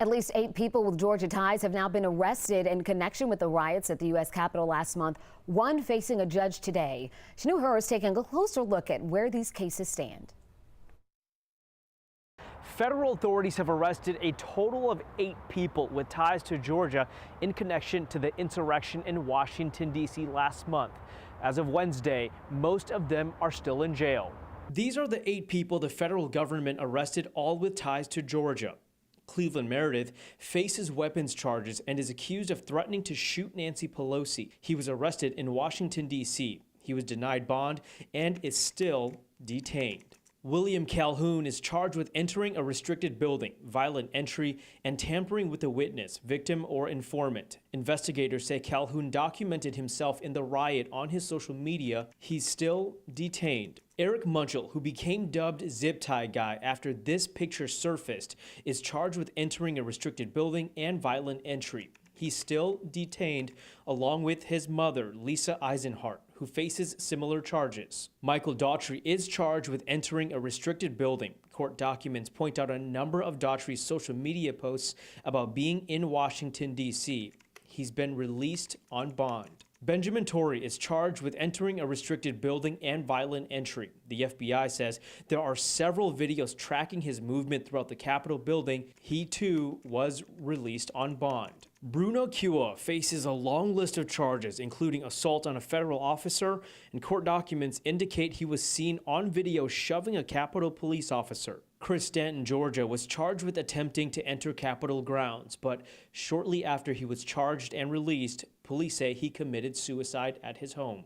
At least 8 people with Georgia ties have now been arrested in connection with the riots at the U.S. Capitol last month, one facing a judge today. Shanu Hur is taking a closer look at where these cases stand. Federal authorities have arrested a total of 8 people with ties to Georgia in connection to the insurrection in Washington, D.C. last month. As of Wednesday, most of them are still in jail. These are the 8 people the federal government arrested, all with ties to Georgia. Cleveland Meredith faces weapons charges and is accused of threatening to shoot Nancy Pelosi. He was arrested in Washington, D.C. He was denied bond and is still detained. William Calhoun is charged with entering a restricted building, violent entry, and tampering with a witness, victim, or informant. Investigators say Calhoun documented himself in the riot on his social media. He's still detained. Eric MUNCHEL, who became dubbed Zip Tie Guy after this picture surfaced, is charged with entering a restricted building and violent entry. He's still detained, along with his mother, Lisa EISENHART, who faces similar charges. Michael Daughtry is charged with entering a restricted building. Court documents point out a number of Daughtry's social media posts about being in Washington, D.C. He's been released on bond. Benjamin TORRE is charged with entering a restricted building and violent entry. The FBI says there are several videos tracking his movement throughout the Capitol building. He too was released on bond. Bruno Kua faces a long list of charges, including assault on a federal officer, and court documents indicate he was seen on video shoving a Capitol police officer. Chris Stanton, Georgia, was charged with attempting to enter Capitol grounds, but shortly after he was charged and released, police say he committed suicide at his home.